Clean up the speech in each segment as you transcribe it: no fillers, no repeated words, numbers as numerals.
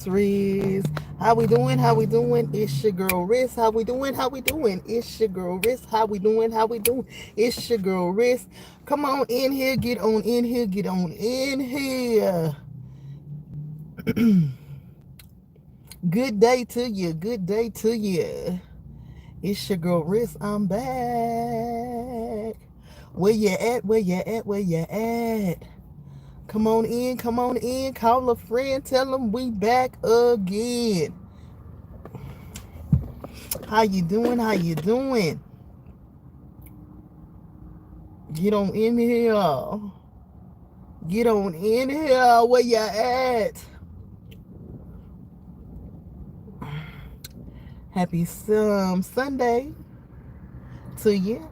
Riss. How we doing? How we doing? It's your girl Riss. How we doing? How we doing? It's your girl Riss. How we doing? How we doing? It's your girl Riss. Come on in here. Get on in here. Get on in here. Good day to you. Good day to you. It's your girl Riss. I'm back. Where you at? Where you at? Where you at? Come on in. Come on in. Call a friend. Tell them we back again. How you doing? How you doing? Get on in here. Get on in here. Where you at? Happy Sunday to you.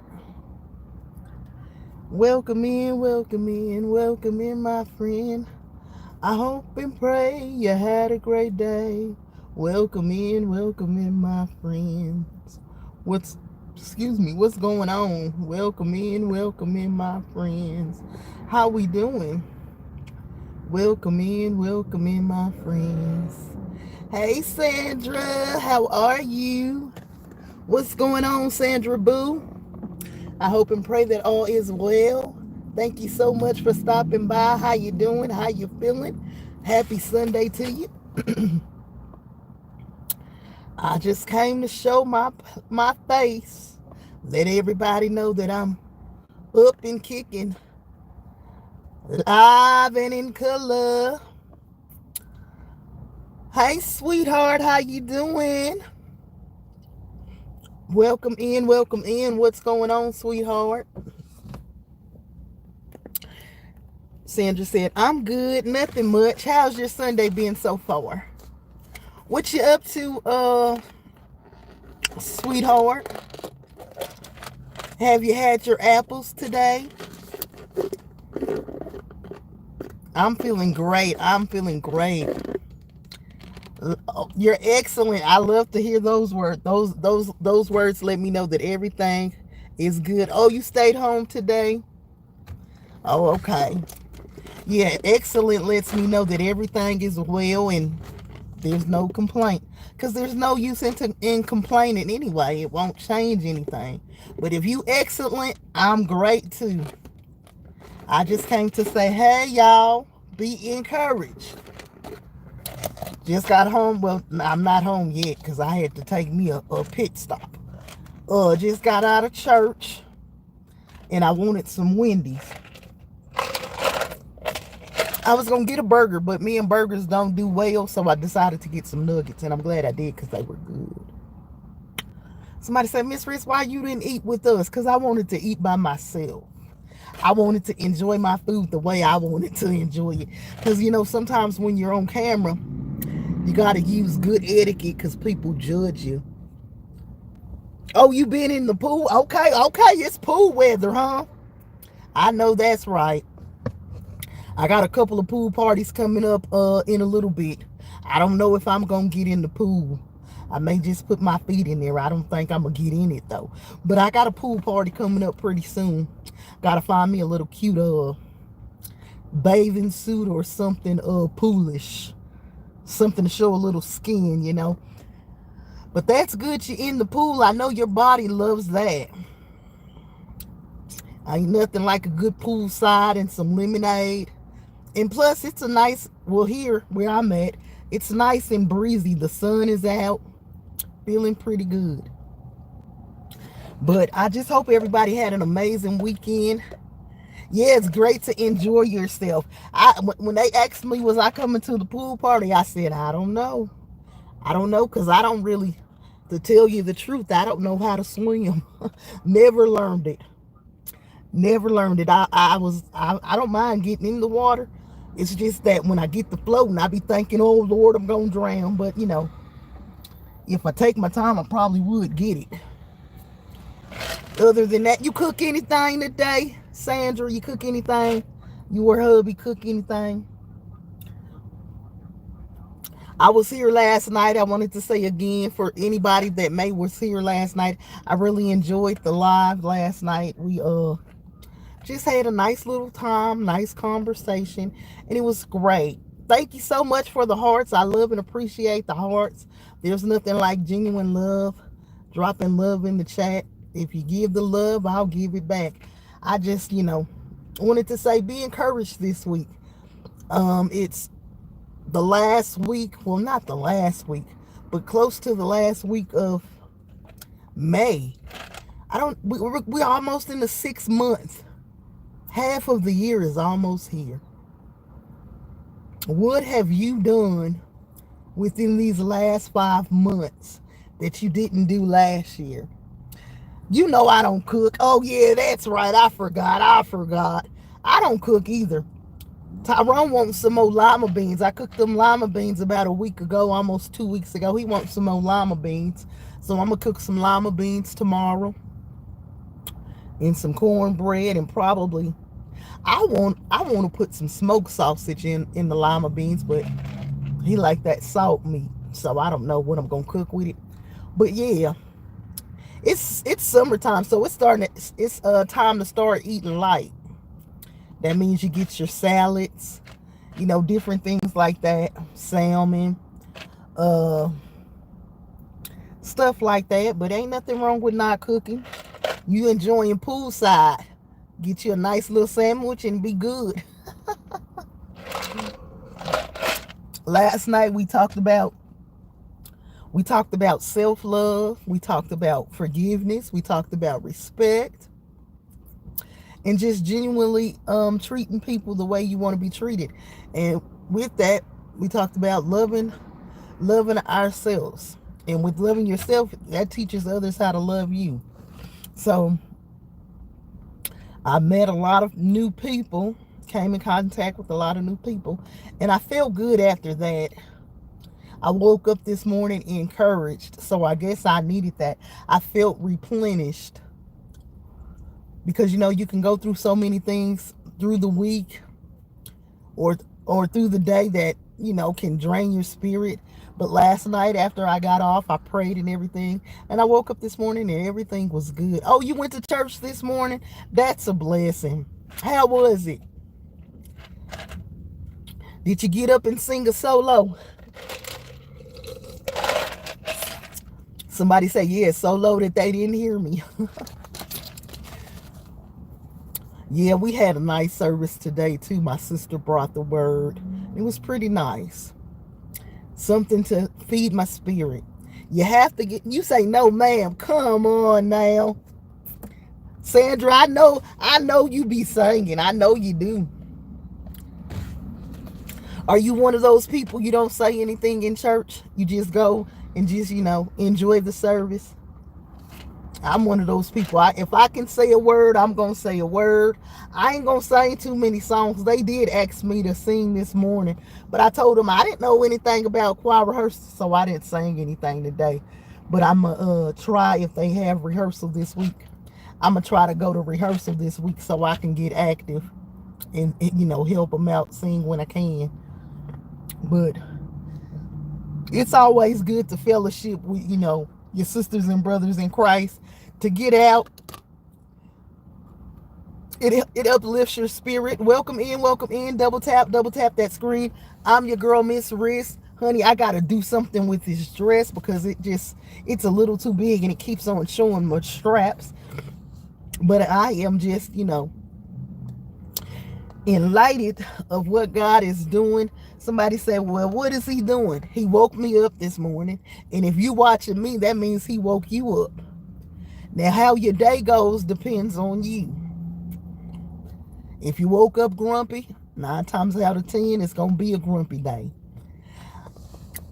Welcome in, welcome in, welcome in, my friend. I hope and pray you had a great day. Welcome in, my friends. What's going on? Welcome in, my friends. How we doing? Welcome in, my friends. Hey, Sandra, how are you? What's going on, Sandra Boo? I hope and pray that all is well. Thank you so much for stopping by. How you doing? How you feeling? Happy Sunday to you. I just came to show my face. Let everybody know that I'm up and kicking, live and in color. Hey, sweetheart, how you doing? Welcome in, welcome in. What's going on, sweetheart? Sandra said, I'm good, nothing much. How's your Sunday been so far? What you up to, sweetheart? Have you had your apples today? I'm feeling great. I'm feeling great. You're excellent. I love to hear those words. Those words let me know that everything is good. Oh, you stayed home today? Oh, okay. Yeah, excellent lets me know that everything is well and there's no complaint. Because there's no use in complaining anyway. It won't change anything. But if you excellent, I'm great too. I just came to say, hey, y'all, be encouraged. Just got home. Well, I'm not home yet because I had to take me a pit stop. Just got out of church and I wanted some Wendy's. I was going to get a burger, but me and burgers don't do well, so I decided to get some nuggets, and I'm glad I did because they were good. Somebody said, MzRiss, why you didn't eat with us? Because I wanted to eat by myself. I wanted to enjoy my food the way I wanted to enjoy it. Because, sometimes when you're on camera, you got to use good etiquette because people judge you. Oh, you been in the pool? Okay, it's pool weather, huh? I know that's right. I got a couple of pool parties coming up in a little bit. I don't know if I'm going to get in the pool. I may just put my feet in there. I don't think I'm going to get in it, though. But I got a pool party coming up pretty soon. Got to find me a little cute bathing suit or something poolish. Something to show a little skin, But that's good you're in the pool. I know your body loves that. Ain't nothing like a good poolside and some lemonade. And plus, it's a nice, well, here where I'm at, it's nice and breezy. The sun is out. Feeling pretty good. But I just hope everybody had an amazing weekend. Yeah, it's great to enjoy yourself. When they asked me, was I coming to the pool party? I said, I don't know. I don't know because I don't really, to tell you the truth, I don't know how to swim. Never learned it. Never learned it. I don't mind getting in the water. It's just that when I get to floating, I be thinking, oh, Lord, I'm going to drown. But, if I take my time, I probably would get it. Other than that, you cook anything today? Sandra, you cook anything? You or hubby cook anything? I was here last night. I wanted to say again for anybody that was here last night, I really enjoyed the live last night. We just had a nice little time, nice conversation, and it was great. Thank you so much for the hearts. I love and appreciate the hearts. There's nothing like genuine love. Dropping love in the chat. If you give the love, I'll give it back. I just, wanted to say be encouraged this week. It's the last week, well, not the last week, but close to the last week of May. We're almost in the 6th month. Half of the year is almost here. What have you done within these last 5 months that you didn't do last year? You know I don't cook. Oh yeah, that's right. I forgot. I don't cook either. Tyrone wants some more lima beans. I cooked them lima beans about a week ago, almost 2 weeks ago. He wants some more lima beans. So I'm going to cook some lima beans tomorrow. And some cornbread, and probably I want to put some smoked sausage in the lima beans, but he like that salt meat. So I don't know what I'm going to cook with it. But yeah. It's summertime, so it's time to start eating light. That means you get your salads, different things like that, salmon, stuff like that. But ain't nothing wrong with not cooking. You enjoying poolside, get you a nice little sandwich and be good. Last night we talked about self-love. We talked about forgiveness. We talked about respect. And just genuinely treating people the way you want to be treated. And with that, we talked about loving ourselves. And with loving yourself, that teaches others how to love you. So I met a lot of new people, came in contact with a lot of new people, and I felt good after that. I woke up this morning encouraged, so I guess I needed that. I felt replenished because you can go through so many things through the week or through the day that can drain your spirit. But last night after I got off, I prayed and everything, and I woke up this morning and everything was good. Oh, you went to church this morning? That's a blessing. How was it? Did you get up and sing a solo? Somebody say, yeah, so low that they didn't hear me. Yeah, we had a nice service today, too. My sister brought the word. It was pretty nice. Something to feed my spirit. You have to you say, no, ma'am. Come on now. Sandra, I know you be singing. I know you do. Are you one of those people you don't say anything in church? You just go and just, enjoy the service? I'm one of those people. If I can say a word, I'm going to say a word. I ain't going to sing too many songs. They did ask me to sing this morning, but I told them I didn't know anything about choir rehearsal, so I didn't sing anything today. But I'm going to try, if they have rehearsal this week, I'm going to try to go to rehearsal this week so I can get active and help them out, sing when I can. But it's always good to fellowship with, your sisters and brothers in Christ, to get out. It uplifts your spirit. Welcome in. Double tap that screen. I'm your girl, MzRiss. Honey, I got to do something with this dress because it's a little too big and it keeps on showing my straps. But I am just, enlightened of what God is doing. Somebody said, well, what is he doing? He woke me up this morning. And if you watching me, that means he woke you up. Now, how your day goes depends on you. If you woke up grumpy, 9 times out of 10, it's going to be a grumpy day.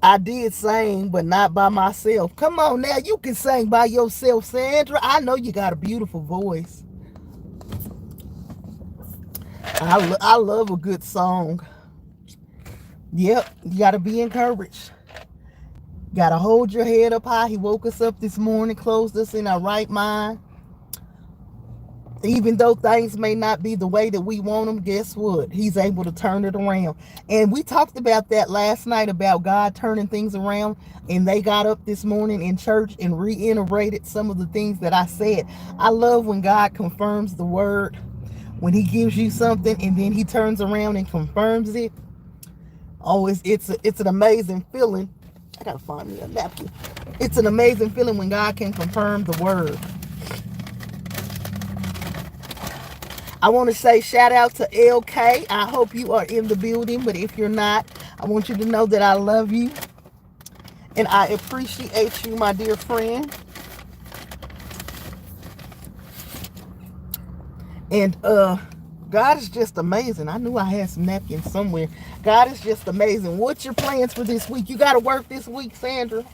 I did sing, but not by myself. Come on now, you can sing by yourself, Sandra. I know you got a beautiful voice. I love a good song. Yep, you got to be encouraged. Got to hold your head up high. He woke us up this morning, closed us in our right mind. Even though things may not be the way that we want them, guess what? He's able to turn it around. And we talked about that last night, about God turning things around. And they got up this morning in church and reiterated some of the things that I said. I love when God confirms the word. When he gives you something and then he turns around and confirms it. Oh, it's an amazing feeling. I gotta find me a napkin. It's an amazing feeling when God can confirm the word. I want to say shout out to LK. I hope you are in the building, but if you're not, I want you to know that I love you and I appreciate you, my dear friend. And God is just amazing. I knew I had some napkins somewhere. God is just amazing. What's your plans for this week? You got to work this week, Sandra?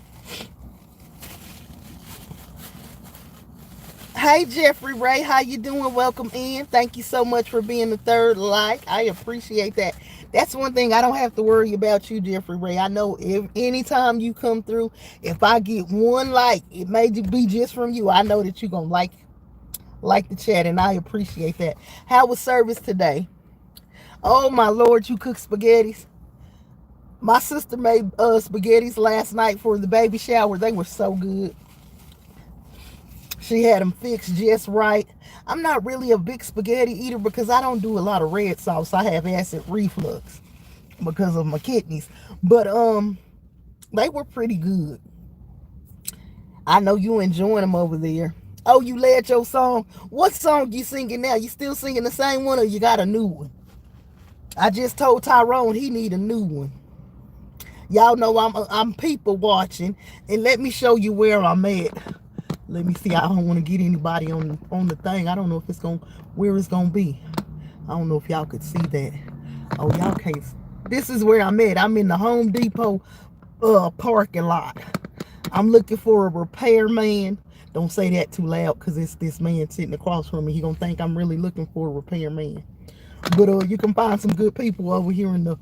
Hey, Jeffrey Ray, how you doing? Welcome in. Thank you so much for being the third like. I appreciate that. That's one thing I don't have to worry about you, Jeffrey Ray. I know if anytime you come through, if I get one like, it may be just from you. I know that you're going to like the chat, and I appreciate that. How was service today? Oh, my Lord, you cook spaghettis. My sister made spaghettis last night for the baby shower. They were so good. She had them fixed just right. I'm not really a big spaghetti eater because I don't do a lot of red sauce. I have acid reflux because of my kidneys. But they were pretty good. I know you enjoying them over there. Oh, you led your song. What song you singing now? You still singing the same one or you got a new one? I just told Tyrone he need a new one. Y'all know I'm people watching, and let me show you where I'm at. Let me see. I don't want to get anybody on the thing. I don't know if it's where it's gonna be. I don't know if y'all could see that. Oh, y'all can't. This is where I'm at. I'm in the Home Depot parking lot. I'm looking for a repairman. Don't say that too loud because it's this man sitting across from me. He gonna think I'm really looking for a repairman. But you can find some good people over here in the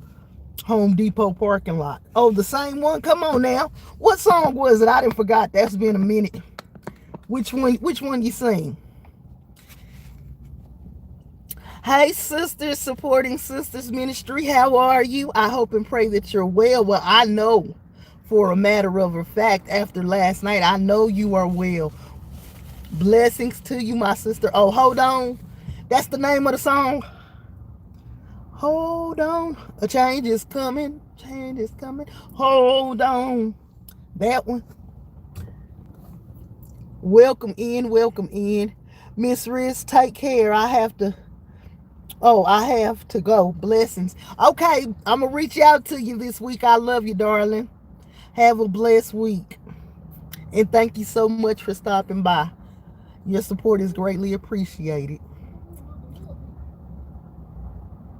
Home Depot parking lot. Oh, the same one? Come on now. What song was it? I didn't forgot. That's been a minute. Which one you sing? Hey, sisters, supporting sisters ministry. How are you? I hope and pray that you're well. Well, I know for a matter of a fact, after last night, I know you are well. Blessings to you, my sister. Oh, hold on. That's the name of the song. Hold on. A change is coming. Change is coming. Hold on. That one. Welcome in. Welcome in. MzRiss, take care. I have to go. Blessings. Okay, I'm going to reach out to you this week. I love you, darling. Have a blessed week. And thank you so much for stopping by. Your support is greatly appreciated.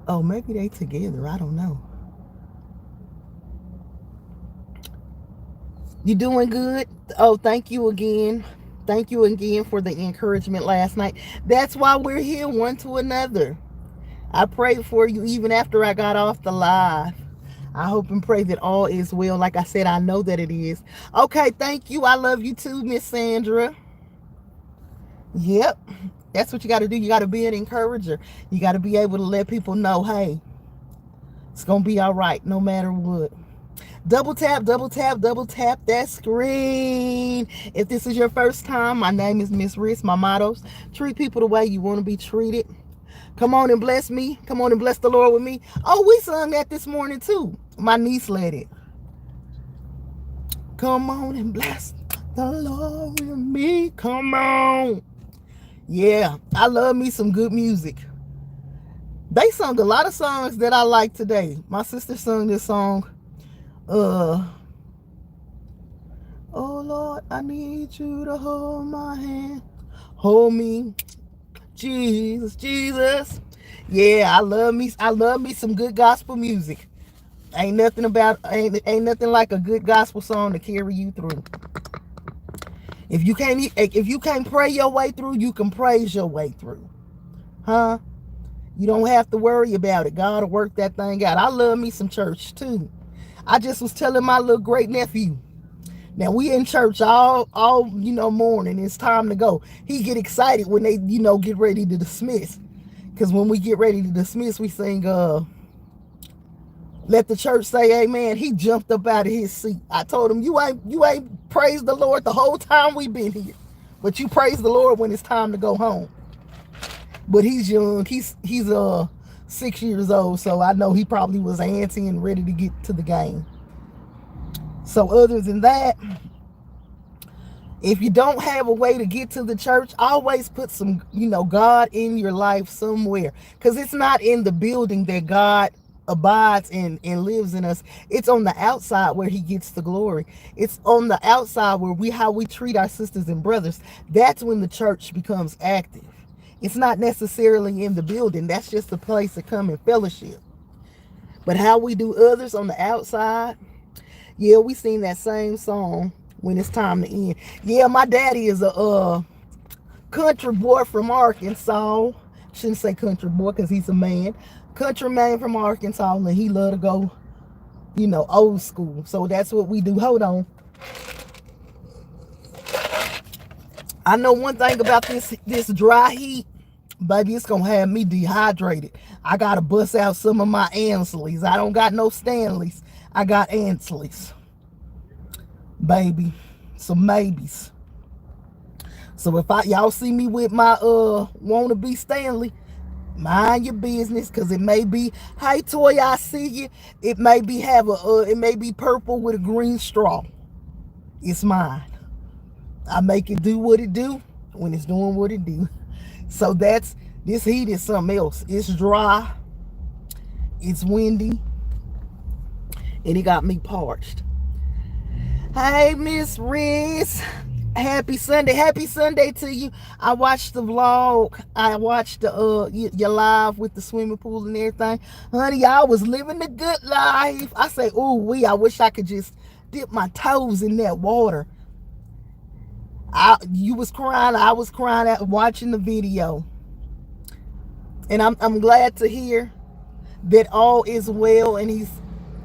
Oh, maybe they together. I don't know. You doing good? Oh, thank you again. Thank you again for the encouragement last night. That's why we're here, one to another. I prayed for you even after I got off the live. I hope and pray that all is well. Like I said, I know that it is. Okay, thank you. I love you too, Miss Sandra. Yep. That's what you got to do. You got to be an encourager. You got to be able to let people know, hey, it's going to be all right no matter what. Double tap, double tap, double tap that screen. If this is your first time, my name is MzRiss. My mottos: treat people the way you want to be treated. Come on and bless me. Come on and bless the Lord with me. Oh, we sung that this morning too. My niece led it. Come on and bless the Lord with me. Come on. Yeah, I love me some good music. They sung a lot of songs that I like today. My sister sung this song. Oh Lord, I need you to hold my hand. Hold me. Jesus, Jesus. Yeah, I love me some good gospel music. Ain't nothing like a good gospel song to carry you through. If you can't pray your way through, you can praise your way through. Huh? You don't have to worry about it. God will work that thing out. I love me some church too. I just was telling my little great nephew. Now we in church all morning. It's time to go. He get excited when they get ready to dismiss. Because when we get ready to dismiss, we sing let the church say amen. He jumped up out of his seat. I told him, you ain't praised the Lord the whole time we've been here. But you praise the Lord when it's time to go home. But he's young. He's 6 years old, so I know he probably was antsy and ready to get to the game. So other than that, if you don't have a way to get to the church, always put some, God in your life somewhere. Because it's not in the building that God abides and lives in us. It's on the outside where he gets the glory. It's on the outside where how we treat our sisters and brothers. That's when the church becomes active. It's not necessarily in the building. That's just a place to come and fellowship. But how we do others on the outside, yeah, we sing that same song when it's time to end. Yeah, my daddy is a country boy from Arkansas. Shouldn't say country boy because he's a man. Country man from Arkansas, and he love to go, old school. So that's what we do. Hold on. I know one thing about this dry heat, baby, it's gonna have me dehydrated. I gotta bust out some of my Ansleys. I don't got no Stanleys. I got Ansleys. Baby, some maybes. So if y'all see me with my wannabe Stanley, mind your business, because it may be, hey Toy, I see you. It may be it may be purple with a green straw. It's mine. I make it do what it do when it's doing what it do. So this heat is something else. It's dry, it's windy, and it got me parched. Hey, MzRiss. Happy Sunday to you. I watched the vlog. I watched your live with the swimming pool and everything. Honey, I was living the good life. I say, ooh, I wish I could just dip my toes in that water. You was crying. I was crying at watching the video. And I'm glad to hear that all is well and he's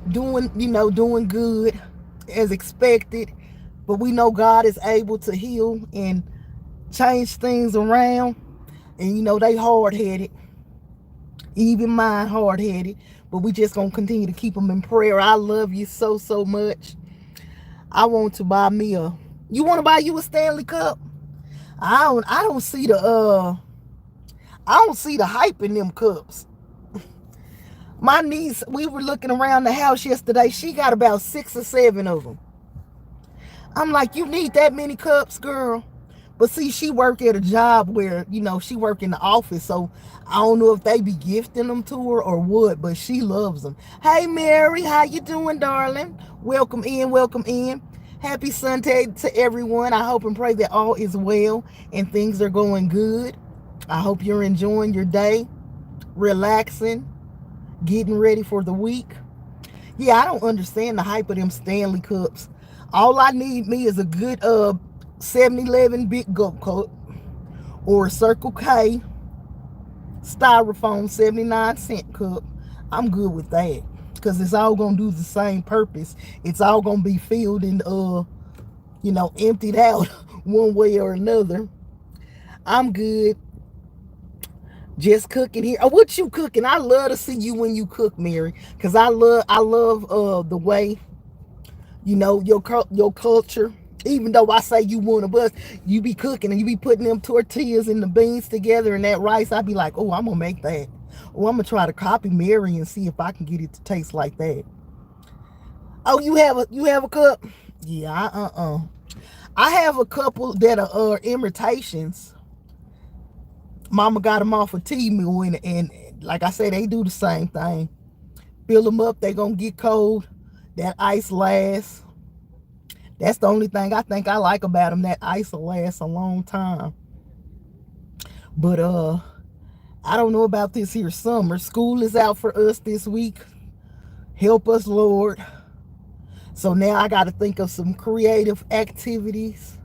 doing good as expected. But we know God is able to heal and change things around. And they hard-headed. Even mine hard-headed. But we just gonna continue to keep them in prayer. I love you so much. I want to buy me you want to buy you a Stanley Cup? I don't see the hype in them cups. My niece, we were looking around the house yesterday. She got about 6 or 7 of them. I'm like, you need that many cups, girl? But see, she work at a job where, she work in the office. So I don't know if they be gifting them to her or what, but she loves them. Hey, Mary, how you doing, darling? Welcome in. Happy Sunday to everyone. I hope and pray that all is well and things are going good. I hope you're enjoying your day, relaxing, getting ready for the week. Yeah, I don't understand the hype of them Stanley Cups. All I need me is a good 7-Eleven big gulp cup or a Circle K styrofoam 79-cent cup. I'm good with that because it's all gonna do the same purpose. It's all gonna be filled and emptied out one way or another. I'm good. Just cooking here. Oh, what you cooking? I love to see you when you cook, Mary, because I love the way your culture. Even though I say you one of us, you be cooking and you be putting them tortillas and the beans together and that rice. I be like, oh, I'm gonna make that. Oh, I'm gonna try to copy Mary and see if I can get it to taste like that. Oh, you have a cup? Yeah, I have a couple that are imitations. Mama got them off of Temu, and like I said, they do the same thing. Fill them up, they gonna get cold. That ice lasts. That's the only thing I think I like about them. That ice will last a long time. But I don't know about this here summer. School is out for us this week. Help us, Lord. So now I got to think of some creative activities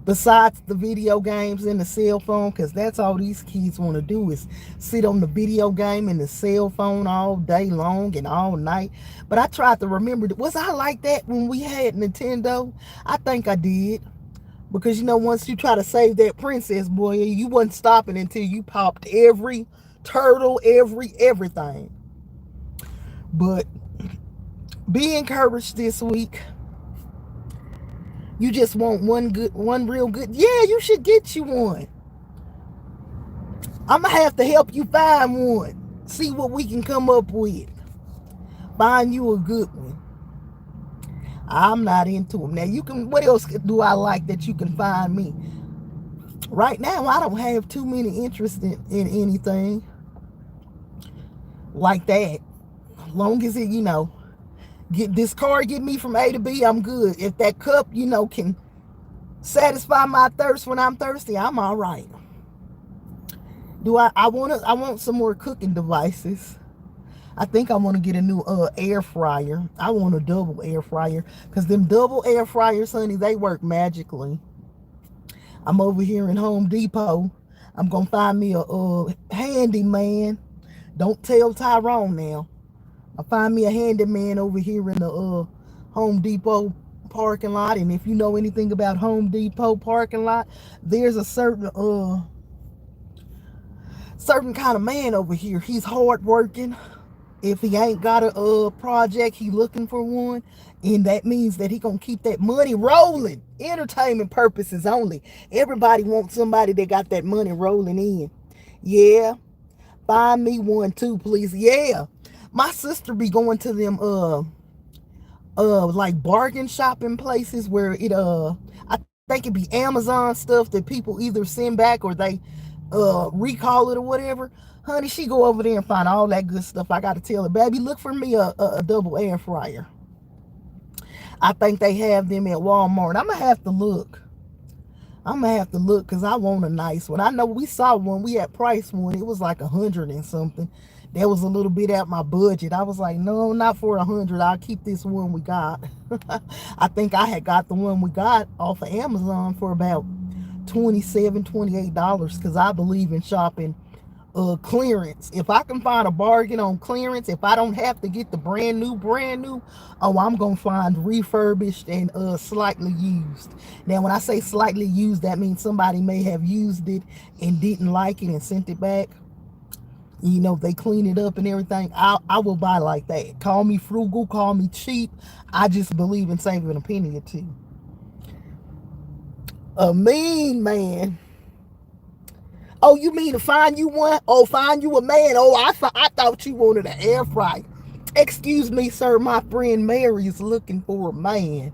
besides the video games and the cell phone, because that's all these kids want to do is sit on the video game and the cell phone all day long and all night. But I tried to remember, was I like that when we had Nintendo? I think I did, because once you try to save that princess, boy, you wasn't stopping until you popped every turtle, everything. But be encouraged this week. You just want one real good. Yeah, you should get you one. I'm gonna have to help you find one. See what we can come up with. Find you a good one. I'm not into them. Now you can, what else do I like that you can find me? Right now, I don't have too many interest in anything like that. Long as it, get this car, get me from A to B, I'm good. If that cup, can satisfy my thirst when I'm thirsty, I'm all right. I want some more cooking devices. I think I want to get a new air fryer. I want a double air fryer because them double air fryers, honey, they work magically. I'm over here in Home Depot. I'm gonna find me a handyman. Don't tell Tyrone now. I find me a handyman over here in the Home Depot parking lot. And if you know anything about Home Depot parking lot, there's a certain kind of man over here. He's hard working. If he ain't got a project, he looking for one. And that means that he gonna keep that money rolling. Entertainment purposes only. Everybody wants somebody that got that money rolling in. Yeah. Find me one too, please. Yeah. My sister be going to them like bargain shopping places where I think it be Amazon stuff that people either send back or they recall it or whatever. Honey, she go over there and find all that good stuff. I gotta tell her, baby, look for me a double air fryer. I think they have them at Walmart. I'm gonna have to look. Because I want a nice one. I know we saw one. We had priced one. It was like 100 and something. That was a little bit out my budget. I was like, no, not for 100. I'll keep this one we got. I think I had got the one we got off of Amazon for about $27, $28 because I believe in shopping clearance. If I can find a bargain on clearance, if I don't have to get the brand new, I'm gonna find refurbished and slightly used. Now when I say slightly used, that means somebody may have used it and didn't like it and sent it back. They clean it up and everything. I will buy like that. Call me frugal, call me cheap. I just believe in saving a penny or two. A mean man. Oh, you mean to find you one? Oh, find you a man. Oh, I thought you wanted an air fryer. Excuse me, sir. My friend Mary is looking for a man.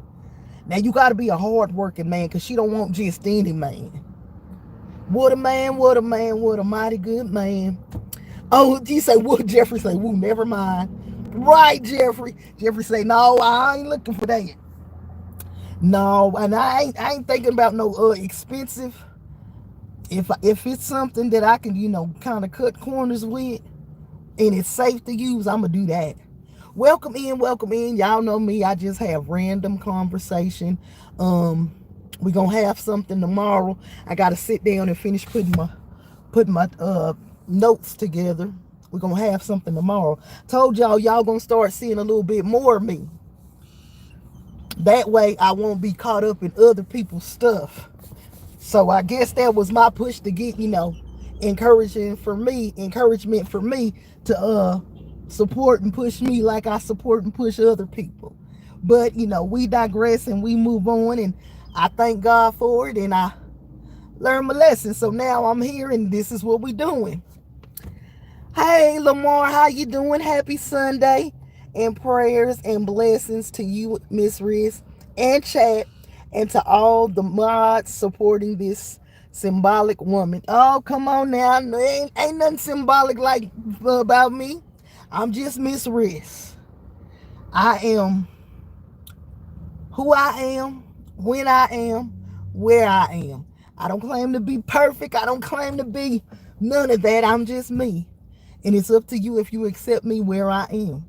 Now, you got to be a hard-working man because she don't want just any man. What a man, what a man, what a mighty good man. Oh, you say, what? Jeffrey say, woo, never mind. Right, Jeffrey. Jeffrey say, no, I ain't looking for that. No, and I ain't thinking about no expensive. If it's something that I can, kind of cut corners with and it's safe to use, I'm going to do that. Welcome in. Y'all know me. I just have random conversation. We're going to have something tomorrow. I got to sit down and finish putting my notes together. We're going to have something tomorrow. Told y'all going to start seeing a little bit more of me. That way I won't be caught up in other people's stuff. So I guess that was my push to get, encouragement for me to support and push me like I support and push other people. But, we digress and we move on, and I thank God for it, and I learned my lesson. So now I'm here and this is what we're doing. Hey, Lamar, how you doing? Happy Sunday, and prayers and blessings to you, MzRiss, and chat. And to all the mods supporting this symbolic woman. Oh, come on now. Ain't nothing symbolic like about me. I'm just MzRiss. I am who I am, when I am, where I am. I don't claim to be perfect. I don't claim to be none of that. I'm just me. And it's up to you if you accept me where I am.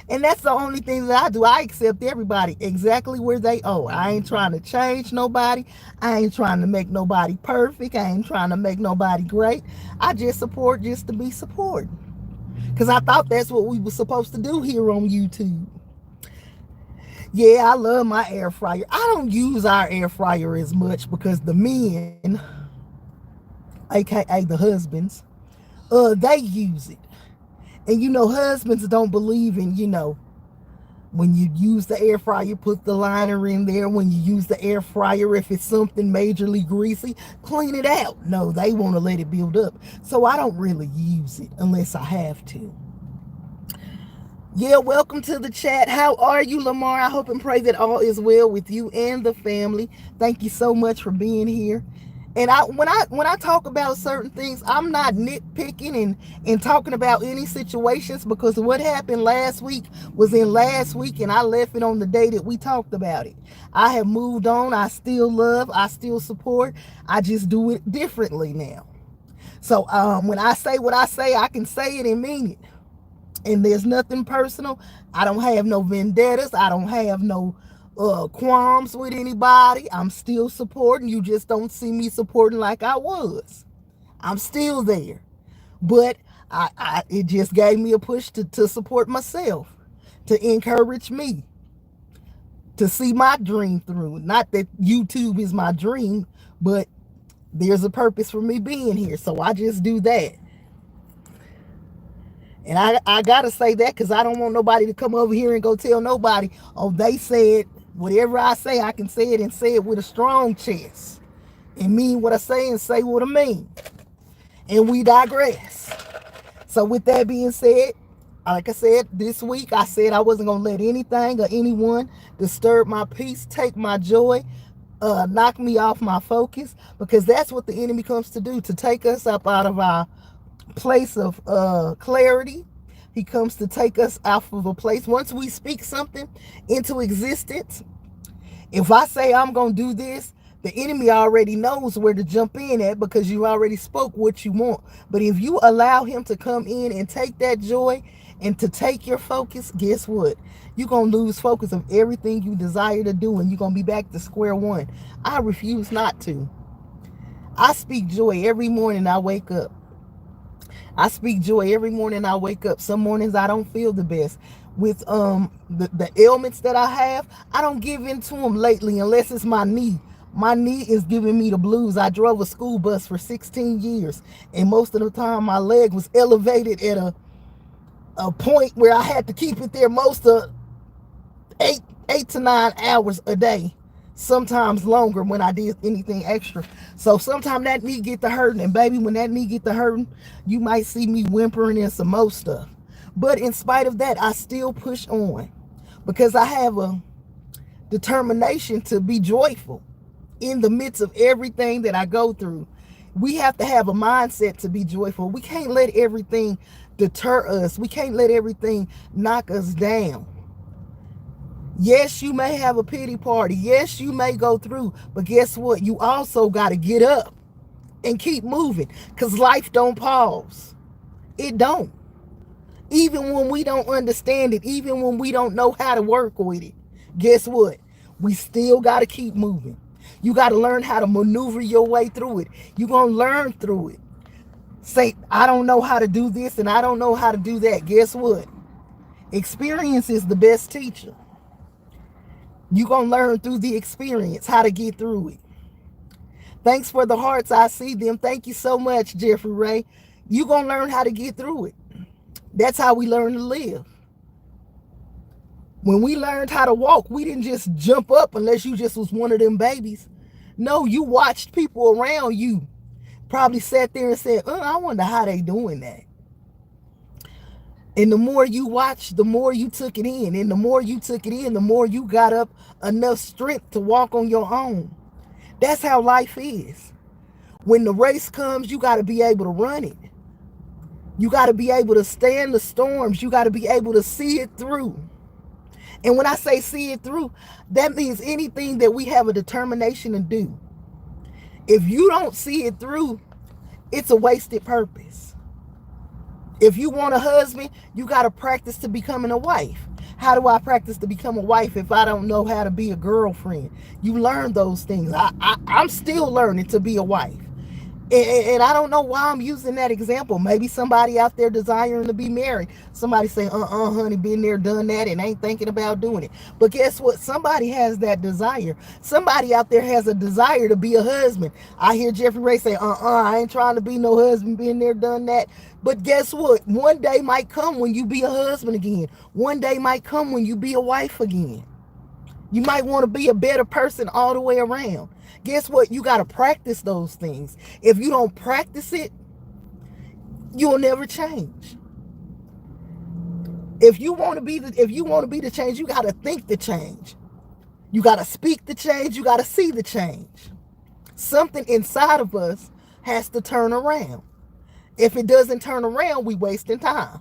And that's the only thing that I do. I accept everybody exactly where they are. I ain't trying to change nobody. I ain't trying to make nobody perfect. I ain't trying to make nobody great. I just support just to be supported. Because I thought that's what we were supposed to do here on YouTube. Yeah, I love my air fryer. I don't use our air fryer as much because the men, aka the husbands, they use it. And husbands don't believe in, When you use the air fryer, put the liner in there. When you use the air fryer, if it's something majorly greasy, clean it out. No, they want to let it build up. So I don't really use it unless I have to. Yeah, welcome to the chat. How are you, Lamar? I hope and pray that all is well with you and the family. Thank you so much for being here. And when I talk about certain things, I'm not nitpicking and talking about any situations, because what happened last week was in last week, and I left it on the day that we talked about it. I have moved on. I still love. I still support. I just do it differently now. So when I say what I say, I can say it and mean it. And there's nothing personal. I don't have no vendettas. I don't have no qualms with anybody. I'm still supporting. You just don't see me supporting like I was. I'm still there. But it just gave me a push to support myself, to encourage me, to see my dream through. Not that YouTube is my dream, but there's a purpose for me being here. So I just do that. And I got to say that because I don't want nobody to come over here and go tell nobody, oh, they said, whatever I say, I can say it and say it with a strong chest. And mean what I say and say what I mean. And we digress. So with that being said, like I said, this week I said I wasn't going to let anything or anyone disturb my peace, take my joy, knock me off my focus. Because that's what the enemy comes to do, to take us up out of our place of clarity. He comes to take us off of a place. Once we speak something into existence, if I say I'm going to do this, the enemy already knows where to jump in at, because you already spoke what you want. But if you allow him to come in and take that joy and to take your focus, guess what? You're going to lose focus of everything you desire to do, and you're going to be back to square one. I refuse not to. I speak joy every morning I wake up. I speak joy every morning I wake up. Some mornings I don't feel the best. With the ailments that I have, I don't give in to them lately unless it's my knee. My knee is giving me the blues. I drove a school bus for 16 years, and most of the time my leg was elevated at a point where I had to keep it there most of 8 to 9 hours a day. Sometimes longer when I did anything extra. So sometimes that knee get to hurting, and baby, when that knee get to hurting, you might see me whimpering and some more stuff. But in spite of that, I still push on, because I have a determination to be joyful in the midst of everything that I go through. We have to have a mindset to be joyful. We can't let everything deter us. We can't let everything knock us down. Yes, you may have a pity party. Yes, you may go through. But guess what? You also got to get up and keep moving, because life don't pause. It don't. Even when we don't understand it, even when we don't know how to work with it, guess what? We still got to keep moving. You got to learn how to maneuver your way through it. You're going to learn through it. Say, I don't know how to do this and I don't know how to do that. Guess what? Experience is the best teacher. You're going to learn through the experience how to get through it. Thanks for the hearts. I see them. Thank you so much, Jeffrey Ray. You're going to learn how to get through it. That's how we learn to live. When we learned how to walk, we didn't just jump up unless you just was one of them babies. No, you watched people around you. Probably sat there and said, I wonder how they doing that. And the more you watched, the more you took it in. And the more you took it in, the more you got up enough strength to walk on your own. That's how life is. When the race comes, you got to be able to run it. You got to be able to stand the storms. You got to be able to see it through. And when I say see it through, that means anything that we have a determination to do. If you don't see it through, it's a wasted purpose. If you want a husband, you got to practice to becoming a wife. How do I practice to become a wife if I don't know how to be a girlfriend? You learn those things. I'm still learning to be a wife. And I don't know why I'm using that example. Maybe somebody out there desiring to be married. Somebody say, honey, been there, done that, and ain't thinking about doing it. But guess what? Somebody has that desire. Somebody out there has a desire to be a husband. I hear Jeffrey Ray say, I ain't trying to be no husband, been there, done that. But guess what? One day might come when you be a husband again. One day might come when you be a wife again. You might want to be a better person all the way around. Guess what? You got to practice those things. If you don't practice it, you'll never change. If you want to be the change, you got to think the change. You got to speak the change. You got to see the change. Something inside of us has to turn around. If it doesn't turn around, we wasting time.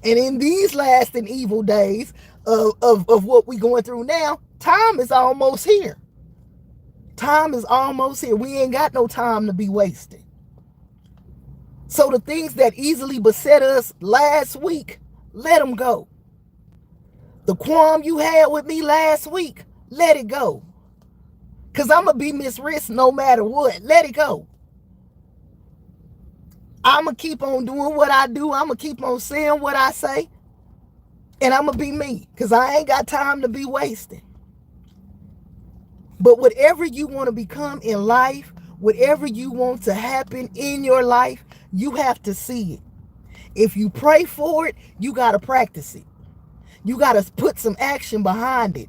And in these last and evil days of what we're going through now, time is almost here. Time is almost here. We ain't got no time to be wasting. So the things that easily beset us last week, let them go. The qualm you had with me last week, let it go. Because I'm going to be MzRiss no matter what. Let it go. I'm going to keep on doing what I do. I'm going to keep on saying what I say. And I'm going to be me. Because I ain't got time to be wasting. But whatever you want to become in life, whatever you want to happen in your life, you have to see it. If you pray for it, you got to practice it. You got to put some action behind it.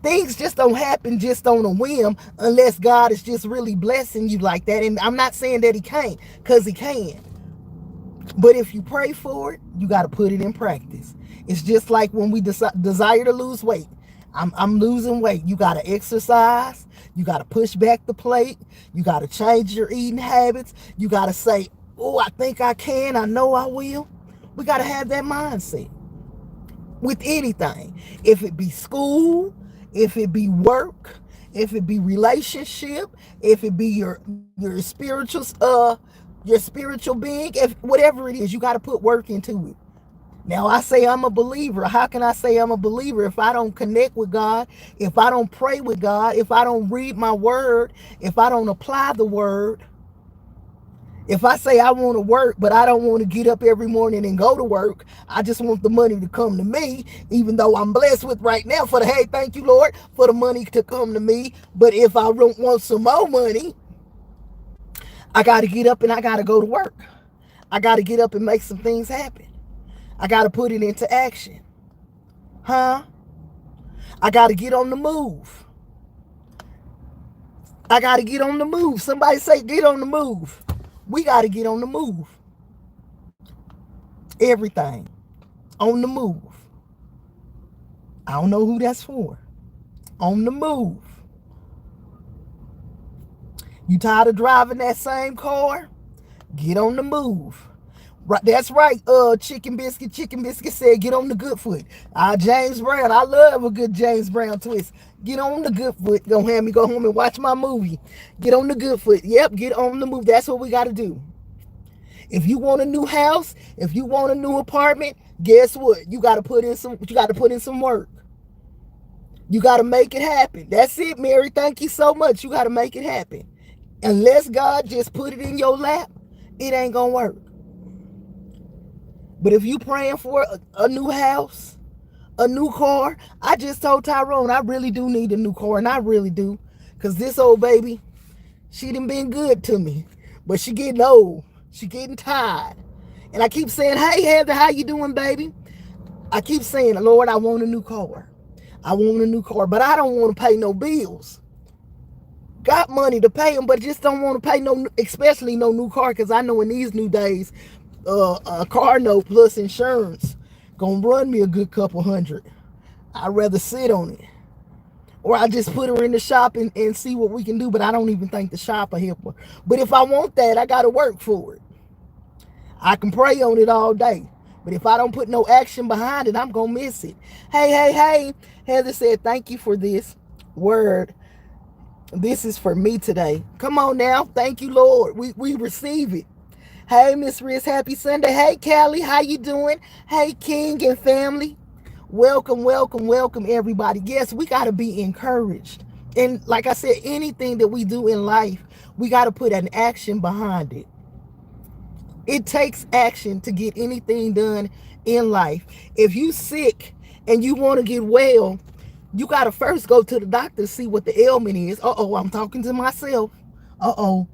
Things just don't happen just on a whim unless God is just really blessing you like that. And I'm not saying that he can't, because he can. But if you pray for it, you got to put it in practice. It's just like when we desire to lose weight. I'm losing weight. You got to exercise. You got to push back the plate. You got to change your eating habits. You got to say, oh, I think I can. I know I will. We got to have that mindset with anything. If it be school, if it be work, if it be relationship, if it be your spiritual being, if whatever it is, you got to put work into it. Now, I say I'm a believer. How can I say I'm a believer if I don't connect with God, if I don't pray with God, if I don't read my word, if I don't apply the word? If I say I want to work, but I don't want to get up every morning and go to work, I just want the money to come to me, even though I'm blessed with right now for the, hey, thank you, Lord, for the money to come to me. But if I don't want some more money, I got to get up and I got to go to work. I got to get up and make some things happen. I got to put it into action. I got to get on the move. I got to get on the move. Somebody say, get on the move. We got to get on the move. Everything on the move. I don't know who that's for. On the move. You tired of driving that same car? Get on the move. Right, that's right. Chicken Biscuit said, get on the good foot. James Brown, I love a good James Brown twist. Get on the good foot. Gonna have me go home and watch my movie. Get on the good foot. Yep, get on the move. That's what we got to do. If you want a new house, if you want a new apartment, guess what? You got to put in some work. You got to make it happen. That's it, Mary. Thank you so much. You got to make it happen. Unless God just put it in your lap, it ain't gonna work. But if you praying for a new house, a new car, I just told Tyrone I really do need a new car, and I really do. Because this old baby, she done been good to me. But she getting old. She getting tired. And I keep saying, hey, Heather, how you doing, baby? I keep saying, Lord, I want a new car. I want a new car, but I don't want to pay no bills. Got money to pay them, but just don't want to pay no, especially no new car, because I know in these new days, a car note plus insurance gonna run me a good couple $100. I'd rather sit on it, or I just put her in the shop and see what we can do. But I don't even think the shop will help her. But if I want that, I gotta work for it. I can pray on it all day, but if I don't put no action behind it, I'm gonna miss it. Hey, Heather said, thank you for this word. This is for me today. Come on now. Thank you, Lord. We receive it. Hey, MzRiss, happy Sunday. Hey, Callie, how you doing? Hey, King and family. Welcome, everybody. Yes, we got to be encouraged. And like I said, anything that we do in life, we got to put an action behind it. It takes action to get anything done in life. If you sick and you want to get well, you got to first go to the doctor to see what the ailment is. Uh-oh, I'm talking to myself. Uh-oh.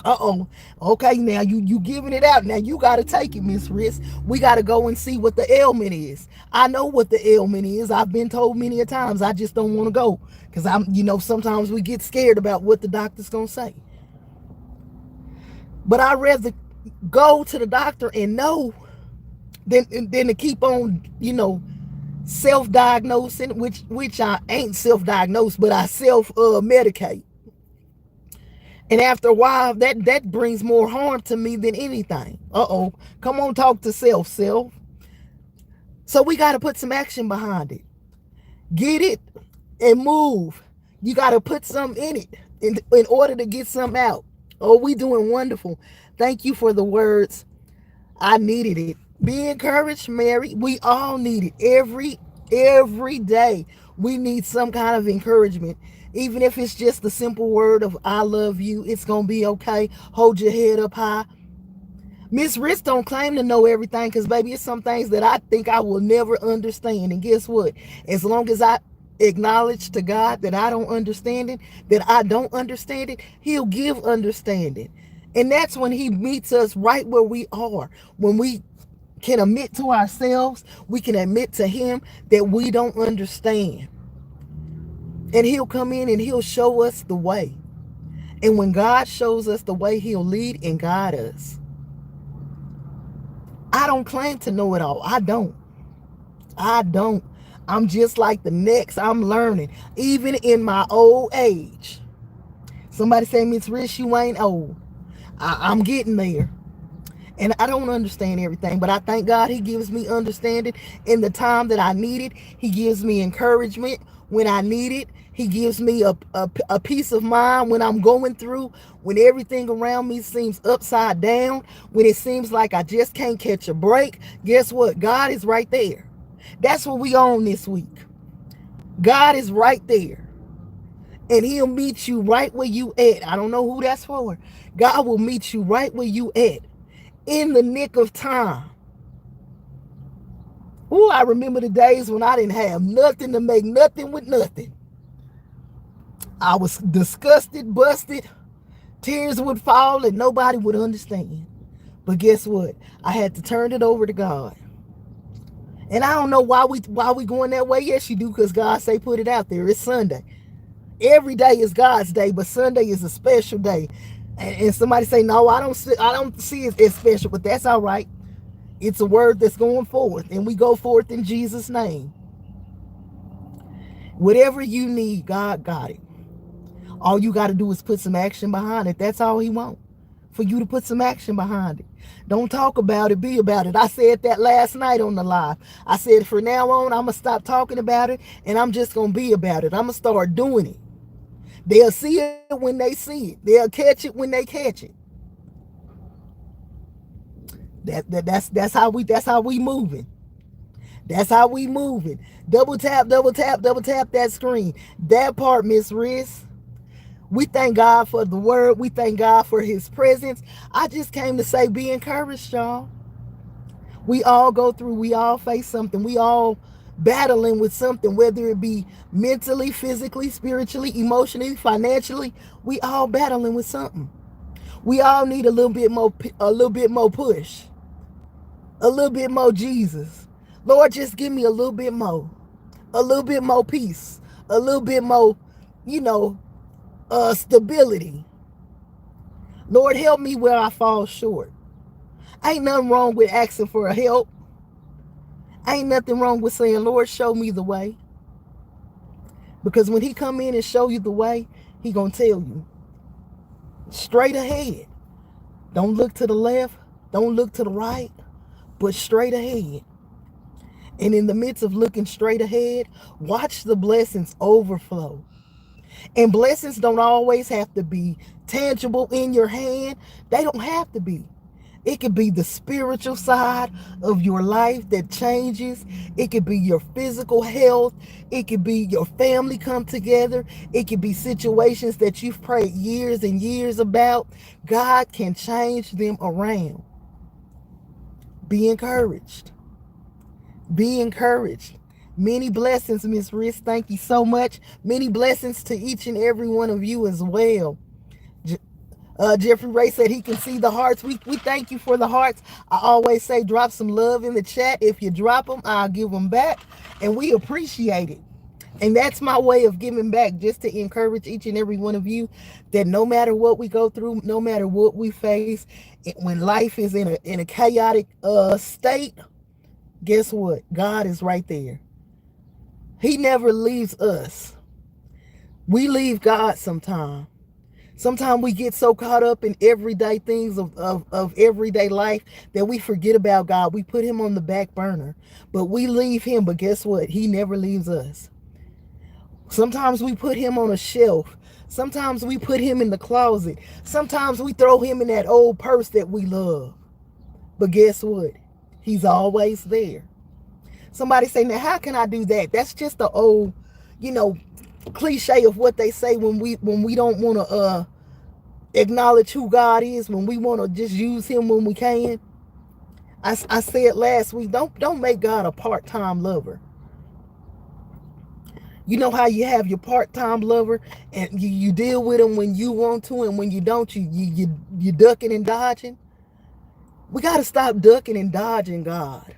Uh-oh. Okay, now you giving it out. Now you got to take it, MzRiss. We got to go and see what the ailment is. I know what the ailment is. I've been told many a times. I just don't want to go because sometimes we get scared about what the doctor's going to say. But I'd rather go to the doctor and know than to keep on, self-diagnosing, which I ain't self-diagnosed, but I self-medicate. And after a while, that brings more harm to me than anything. Uh-oh. Come on, talk to self. So we got to put some action behind it. Get it and move. You got to put something in it in order to get something out. Oh, we doing wonderful. Thank you for the words. I needed it. Be encouraged, Mary. We all need it. Every day we need some kind of encouragement. Even if it's just the simple word of I love you, it's going to be okay. Hold your head up high. MzRiss don't claim to know everything because, baby, it's some things that I think I will never understand. And guess what? As long as I acknowledge to God that I don't understand it, he'll give understanding. And that's when he meets us right where we are. When we can admit to ourselves, we can admit to him that we don't understand. And he'll come in and he'll show us the way. And when God shows us the way, he'll lead and guide us. I don't claim to know it all. I don't. I'm just like the next. I'm learning. Even in my old age. Somebody say, MzRiss, you ain't old. I'm getting there. And I don't understand everything, but I thank God he gives me understanding in the time that I need it. He gives me encouragement when I need it. He gives me a peace of mind when I'm going through, when everything around me seems upside down, when it seems like I just can't catch a break. Guess what? God is right there. That's what we on this week. God is right there. And he'll meet you right where you at. I don't know who that's for. God will meet you right where you at. In the nick of time. Ooh, I remember the days when I didn't have nothing to make nothing with nothing. I was disgusted, busted. Tears would fall and nobody would understand. But guess what? I had to turn it over to God. And I don't know why we going that way. Yes, you do, because God say put it out there. It's Sunday. Every day is God's day, but Sunday is a special day. And somebody say, no, I don't see it as special, but that's all right. It's a word that's going forth, and we go forth in Jesus' name. Whatever you need, God got it. All you got to do is put some action behind it. That's all he wants, for you to put some action behind it. Don't talk about it, be about it. I said that last night on the live. I said, from now on, I'm going to stop talking about it, and I'm just going to be about it. I'm going to start doing it. They'll see it when they see it. They'll catch it when they catch it. That's how we moving. That's how we moving. Double tap that screen. That part, MzRiss. We thank God for the word. We thank God for his presence. I just came to say, be encouraged, y'all. We all go through, we all face something. We all battling with something, whether it be mentally, physically, spiritually, emotionally, financially. We all battling with something. We all need a little bit more push, a little bit more Jesus. Lord, just give me a little bit more peace, a little bit more, stability. Lord, help me where I fall short. Ain't nothing wrong with asking for help. Ain't nothing wrong with saying, Lord, show me the way. Because when he come in and show you the way, he gonna tell you straight ahead. Don't look to the left, don't look to the right, but straight ahead. And in the midst of looking straight ahead, watch the blessings overflow. And blessings don't always have to be tangible in your hand. They don't have to be. It could be the spiritual side of your life that changes. It could be your physical health. It could be your family come together. It could be situations that you've prayed years and years about. God can change them around. Be encouraged. Be encouraged. Many blessings, MzRiss. Thank you so much. Many blessings to each and every one of you as well. Jeffrey Ray said he can see the hearts. We thank you for the hearts. I always say drop some love in the chat. If you drop them, I'll give them back. And we appreciate it. And that's my way of giving back, just to encourage each and every one of you that no matter what we go through, no matter what we face, when life is in a chaotic state, guess what? God is right there. He never leaves us. We leave God sometimes. Sometimes we get so caught up in everyday things of everyday life that we forget about God. We put him on the back burner, but we leave him. But guess what? He never leaves us. Sometimes we put him on a shelf. Sometimes we put him in the closet. Sometimes we throw him in that old purse that we love. But guess what? He's always there. Somebody say, now how can I do that? That's just the old, cliche of what they say when we don't want to acknowledge who God is, when we want to just use him when we can. I said last week, don't make God a part-time lover. You know how you have your part-time lover and you deal with him when you want to, and when you don't, you ducking and dodging. We got to stop ducking and dodging God,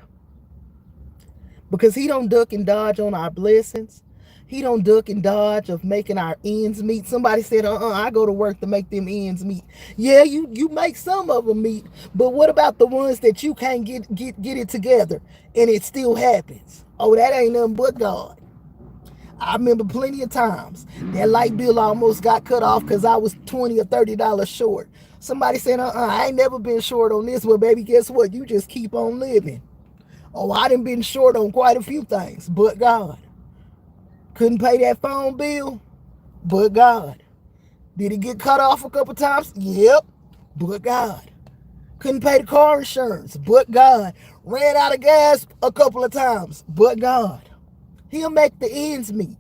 because he don't duck and dodge on our blessings. He don't duck and dodge of making our ends meet. Somebody said, I go to work to make them ends meet. Yeah, you make some of them meet, but what about the ones that you can't get it together and it still happens? Oh, that ain't nothing but God. I remember plenty of times that light bill almost got cut off because I was $20 or $30 short. Somebody said, I ain't never been short on this. Well, baby, guess what? You just keep on living. Oh, I done been short on quite a few things, but God. Couldn't pay that phone bill, but God. Did it get cut off a couple times? Yep, but God. Couldn't pay the car insurance, but God. Ran out of gas a couple of times, but God. He'll make the ends meet.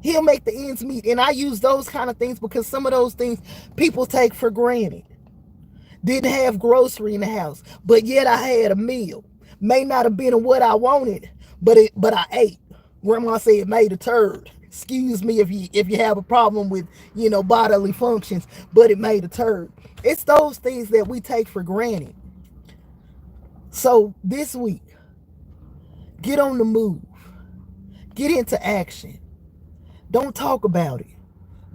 He'll make the ends meet. And I use those kind of things because some of those things people take for granted. Didn't have grocery in the house, but yet I had a meal. May not have been what I wanted, but I ate. Grandma said it made a turd. Excuse me if you have a problem with, bodily functions, but it made a turd. It's those things that we take for granted. So this week, get on the move. Get into action. Don't talk about it.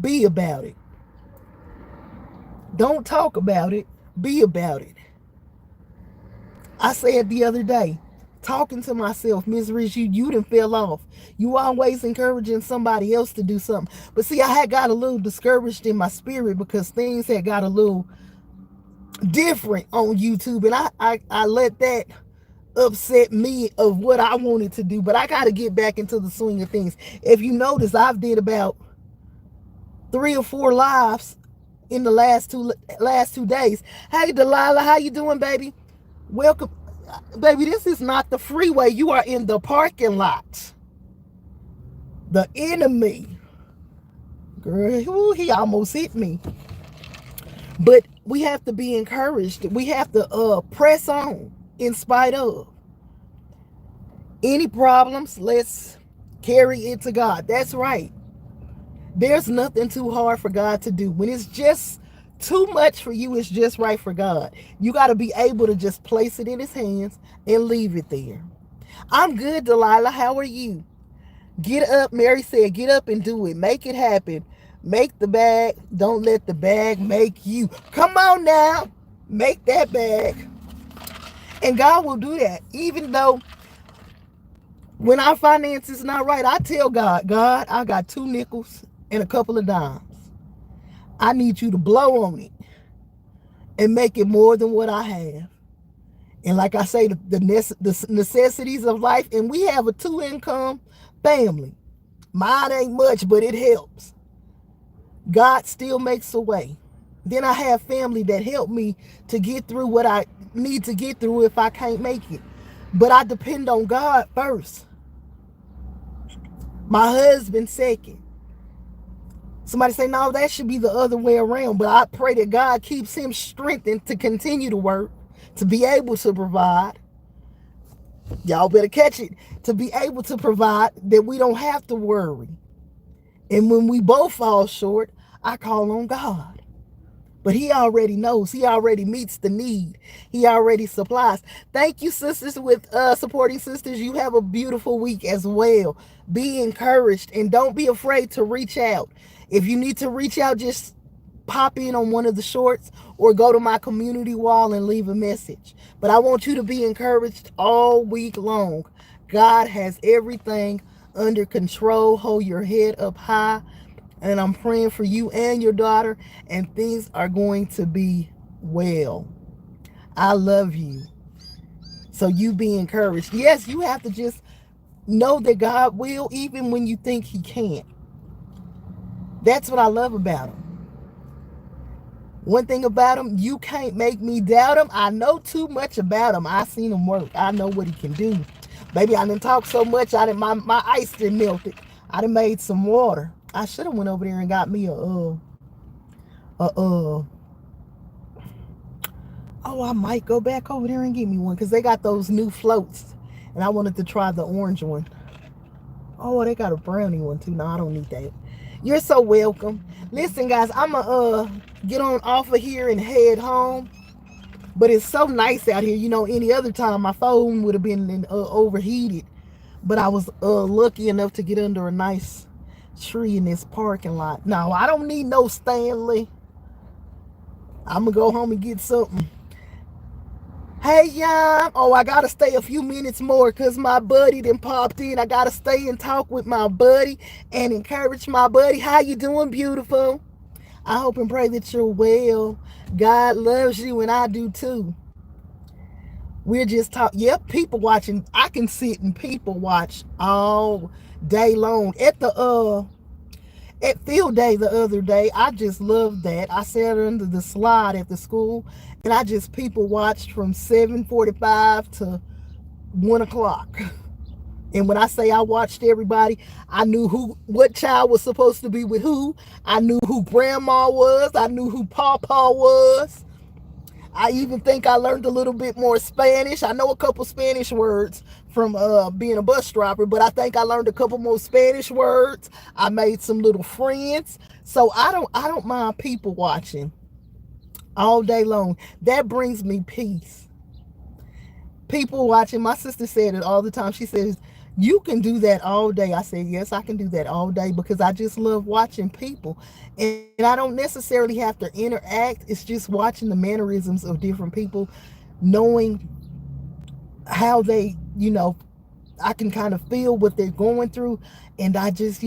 Be about it. Don't talk about it. Be about it. I said the other day, talking to myself, MzRiss, you done fell off. You always encouraging somebody else to do something. But see, I had got a little discouraged in my spirit because things had got a little different on YouTube. And I let that upset me of what I wanted to do. But I got to get back into the swing of things. If you notice, I've did about 3 or 4 lives in the last two days. Hey, Delilah, how you doing, baby? Welcome. Baby, this is not the freeway. You are in the parking lot. The enemy. Girl, he almost hit me. But we have to be encouraged. We have to press on in spite of. Any problems, let's carry it to God. That's right. There's nothing too hard for God to do. When it's just too much for you, it's just right for God. You got to be able to just place it in his hands and leave it there. I'm good, Delilah. How are you? Get up. Mary said, get up and do it. Make it happen. Make the bag. Don't let the bag make you. Come on now. Make that bag. And God will do that. Even though when our finances not right, I tell God, I got 2 nickels and a couple of dimes. I need you to blow on it and make it more than what I have. And like I say, the necessities of life, and we have a 2-income family. Mine ain't much, but it helps. God still makes a way. Then I have family that help me to get through what I need to get through if I can't make it. But I depend on God first. My husband second. Somebody say, no, that should be the other way around. But I pray that God keeps him strengthened to continue to work, to be able to provide. Y'all better catch it. To be able to provide, that we don't have to worry. And when we both fall short, I call on God. But he already knows. He already meets the need. He already supplies. Thank you, sisters, with supporting sisters. You have a beautiful week as well. Be encouraged and don't be afraid to reach out. If you need to reach out, just pop in on one of the shorts or go to my community wall and leave a message. But I want you to be encouraged all week long. God has everything under control. Hold your head up high. And I'm praying for you and your daughter, and things are going to be well. I love you. So you be encouraged. Yes, you have to just know that God will, even when you think he can't. That's what I love about him. One thing about him, you can't make me doubt him. I know too much about him. I seen him work. I know what he can do. Baby, I didn't talk so much. My ice didn't melted. I done made some water. I should have went over there and got me oh, I might go back over there and get me one because they got those new floats and I wanted to try the orange one. Oh, they got a brownie one too. No, I don't need that. You're so welcome. Listen, guys, I'm gonna get on off of here and head home. But it's so nice out here. You know, any other time my phone would have been overheated. But I was lucky enough to get under a nice tree in this parking lot. No, I don't need no Stanley. I'm gonna go home and get something. Hey, y'all. Oh, I gotta stay a few minutes more because my buddy done popped in. I gotta stay and talk with my buddy and encourage my buddy. How you doing, beautiful? I hope and pray that you're well. God loves you and I do too. We're just talking. Yep, people watching. I can sit and people watch all day long. At field day the other day, I just loved that. I sat under the slide at the school and I just people watched from 7:45 to 1 o'clock. And when I say I watched everybody, I knew what child was supposed to be with who. I knew who grandma was. I knew who pawpaw was. I even think I learned a little bit more Spanish. I know a couple Spanish words from being a bus driver, but I think I learned a couple more Spanish words. I made some little friends. So I don't mind people watching all day long. That brings me peace. People watching, my sister said it all the time. She says, you can do that all day. I said, yes, I can do that all day because I just love watching people. And I don't necessarily have to interact. It's just watching the mannerisms of different people, knowing how they, I can kind of feel what they're going through. And I just,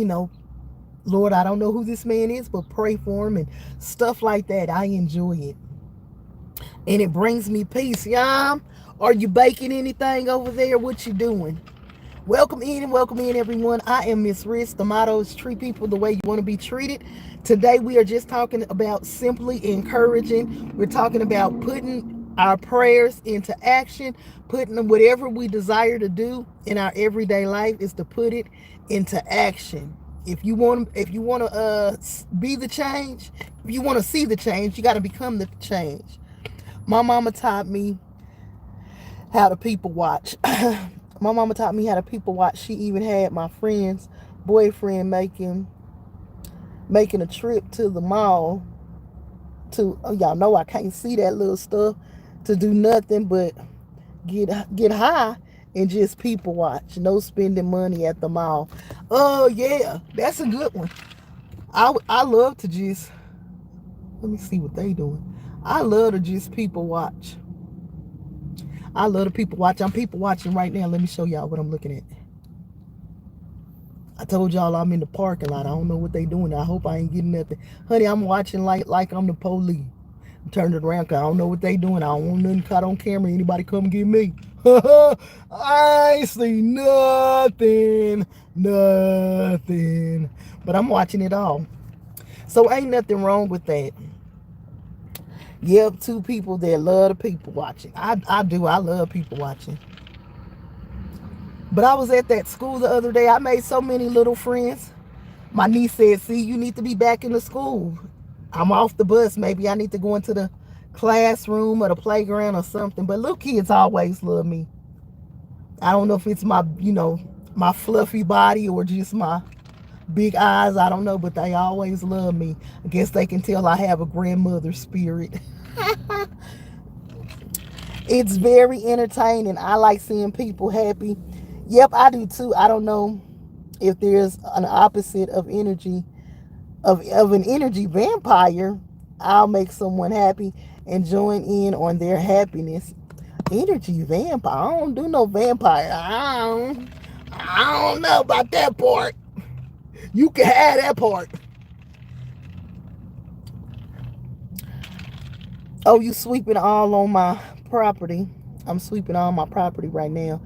Lord, I don't know who this man is, but pray for him and stuff like that. I enjoy it. And it brings me peace. Y'all, are you baking anything over there? What you doing? Welcome in, everyone. I am MzRiss. The motto is treat people the way you want to be treated. Today, we are just talking about simply encouraging. We're talking about putting our prayers into action, putting whatever we desire to do in our everyday life is to put it into action. If you want to be the change, if you want to see the change, you got to become the change. My mama taught me how to people watch. My mama taught me how to people watch. She even had my friend's boyfriend making a trip to the mall to, y'all know I can't see that little stuff, to do nothing but get high and just people watch. No spending money at the mall. Oh yeah, that's a good one. I love to just, let me see what they doing. I love to just people watch. I love to people watch. I'm people watching right now. Let me show y'all what I'm looking at. I told y'all I'm in the parking lot. I don't know what they doing. I hope I ain't getting nothing. Honey, I'm watching like I'm the police. I'm turning it around because I don't know what they doing. I don't want nothing caught on camera. Anybody come get me. I ain't see nothing. But I'm watching it all. So ain't nothing wrong with that. Yep, two people that love the people watching. I do. I love people watching. But I was at that school the other day. I made so many little friends. My niece said, see, you need to be back in the school. I'm off the bus. Maybe I need to go into the classroom or the playground or something. But little kids always love me. I don't know if it's my, my fluffy body or just my big eyes. I don't know, but they always love me. I guess they can tell I have a grandmother spirit. It's very entertaining. I like seeing people happy. Yep, I do too. I don't know if there's an opposite of energy, of an energy vampire. I'll make someone happy and join in on their happiness. Energy vampire. I don't do no vampire. I don't know about that part. You can have that part. Oh, you sweeping all on my property. I'm sweeping all my property right now.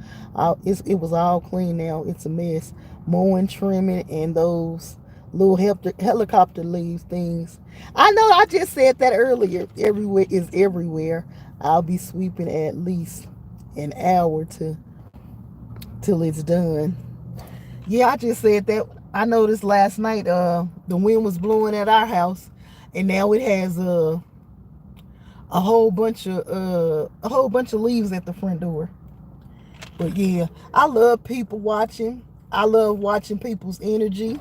It was all clean now. It's a mess. Mowing, trimming, and those little helicopter leaves things. I know I just said that earlier. Everywhere is everywhere. I'll be sweeping at least an hour till it's done. Yeah, I just said that. I noticed last night the wind was blowing at our house, and now it has a whole bunch of leaves at the front door. But yeah, I love people watching. I love watching people's energy.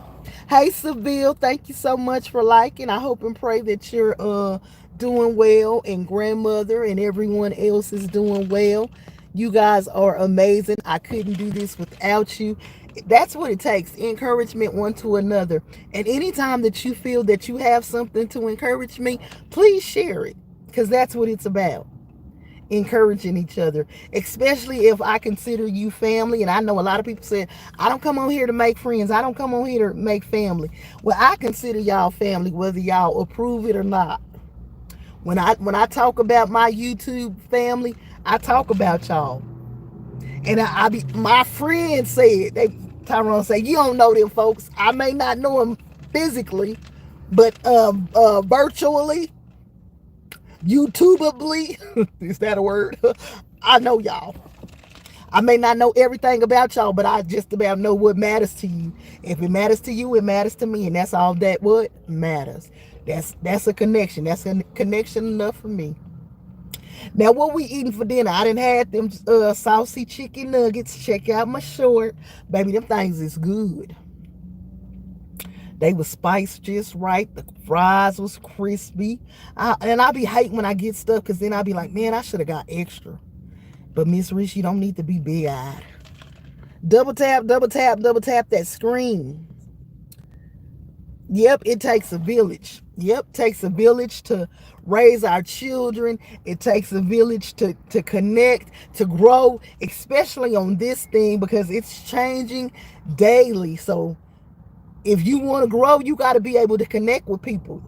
Hey Seville, thank you so much for liking. I hope and pray that you're doing well, and grandmother and everyone else is doing well. You guys are amazing. I couldn't do this without you. That's what it takes. Encouragement one to another. And anytime that you feel that you have something to encourage me, please share it. Because that's what it's about. Encouraging each other, especially if I consider you family. And I know a lot of people say, I don't come on here to make friends. I don't come on here to make family. Well, I consider y'all family, whether y'all approve it or not. When I talk about my YouTube family, I talk about y'all. And my friends said, Tyrone say, you don't know them folks. I may not know them physically, but virtually, YouTubeably, is that a word? I know y'all. I may not know everything about y'all, but I just about know what matters to you. If it matters to you, it matters to me, and that's all that what matters. That's a connection. That's a connection enough for me. Now, what we eating for dinner? I done had them saucy chicken nuggets. Check out my short. Baby, them things is good. They was spiced just right. The fries was crispy. And I be hating when I get stuff, because then I be like, man, I should have got extra. But MzRiss, you don't need to be big-eyed. Double tap, double tap, double tap that screen. Yep, it takes a village. Yep, takes a village to raise our children. It takes a village to connect, to grow, especially on this thing, because it's changing daily. So if you want to grow, you got to be able to connect with people.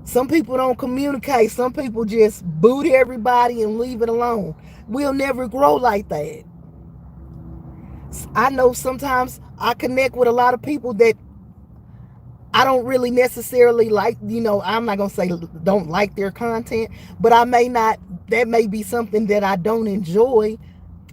Some people don't communicate. Some people just boot everybody and leave it alone. We'll never grow like that. I know sometimes I connect with a lot of people that I don't really necessarily like. I'm not going to say don't like their content, but that may be something that I don't enjoy.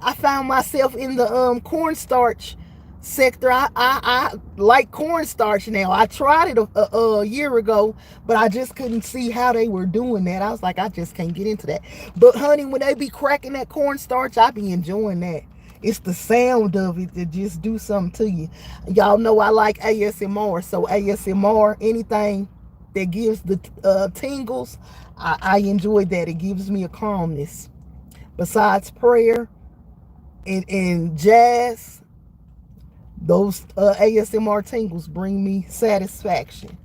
I found myself in the cornstarch sector. I like cornstarch now. I tried it a year ago, but I just couldn't see how they were doing that. I was like, I just can't get into that. But honey, when they be cracking that cornstarch, I be enjoying that. It's the sound of it that just do something to you. Y'all know I like ASMR. So ASMR, anything that gives the tingles, I enjoy that. It gives me a calmness. Besides prayer and jazz, those ASMR tingles bring me satisfaction.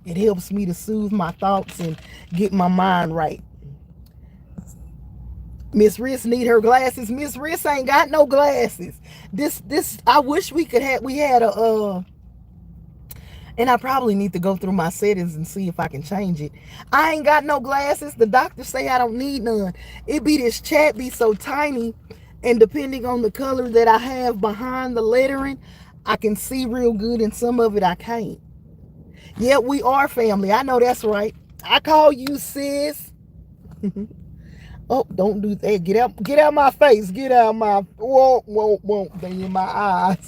It helps me to soothe my thoughts and get my mind right. MzRiss need her glasses. MzRiss ain't got no glasses. This I wish we had a and I probably need to go through my settings and see if I can change it. I ain't got no glasses. The doctors say I don't need none. It be this chat be so tiny, and depending on the color that I have behind the lettering, I can see real good, and some of it I can't. Yeah, we are family. I know that's right. I call you sis. Oh, don't do that. Get out my face. Get out my whoa. They in my eyes.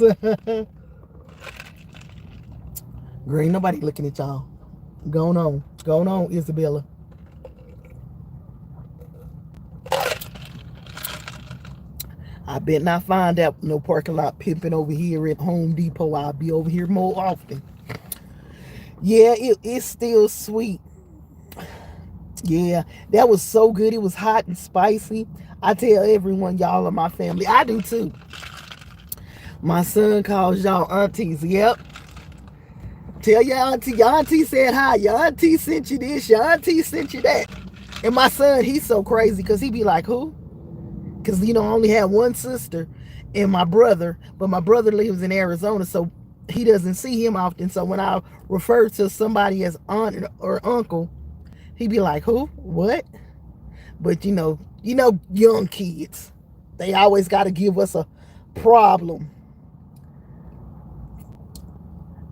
Girl, ain't nobody looking at y'all. Going on, Isabella. I bet not find out no parking lot pimping over here at Home Depot. I'll be over here more often. Yeah, it's still sweet. Yeah, that was so good. It was hot and spicy. I tell everyone, y'all are my family. I do too. My son calls y'all aunties. Yep. Tell your auntie. Your auntie said hi. Your auntie sent you this. Your auntie sent you that. And my son, he's so crazy because he be like, who? Because, I only have one sister and my brother. But my brother lives in Arizona, so he doesn't see him often. So when I refer to somebody as aunt or uncle, he be like, who? What? But, young kids. They always got to give us a problem.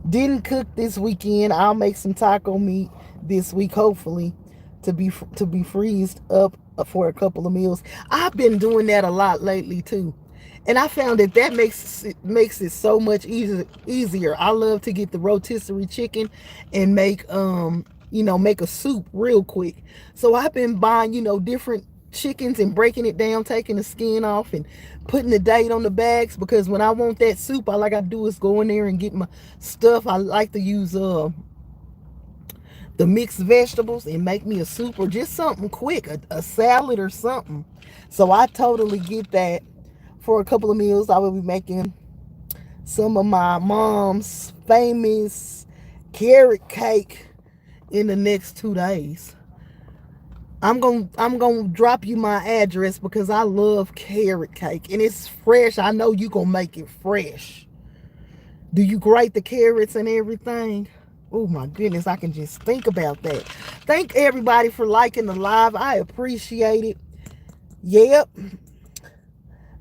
Didn't cook this weekend. I'll make some taco meat this week, hopefully, to be freezed up for a couple of meals. I've been doing that a lot lately too, and I found that makes it so much easier. I love to get the rotisserie chicken and make make a soup real quick. So I've been buying different chickens and breaking it down, taking the skin off and putting the date on the bags, because when I want that soup, all I gotta do is go in there and get my stuff. I like to use the mixed vegetables and make me a soup or just something quick, a salad or something. So I totally get that. For a couple of meals, I will be making some of my mom's famous carrot cake in the next 2 days. I'm gonna drop you my address because I love carrot cake and it's fresh. I know you gonna make it fresh. Do you grate the carrots and everything? Oh my goodness, I can just think about that. Thank everybody for liking the live. I appreciate it. Yep.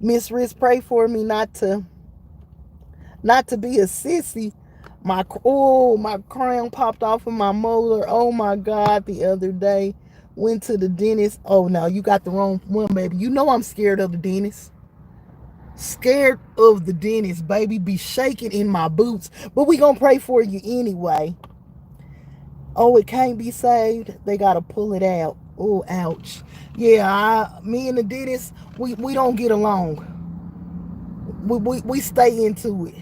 MzRiss, pray for me not to be a sissy. My crown popped off of my molar. Oh my God, the other day. Went to the dentist. Oh no, you got the wrong one, baby. I'm scared of the dentist. Scared of the dentist, baby. Be shaking in my boots. But we gonna pray for you anyway. Oh, it can't be saved. They gotta pull it out. Oh, ouch. Yeah, me and the dentist, we don't get along. We stay into it.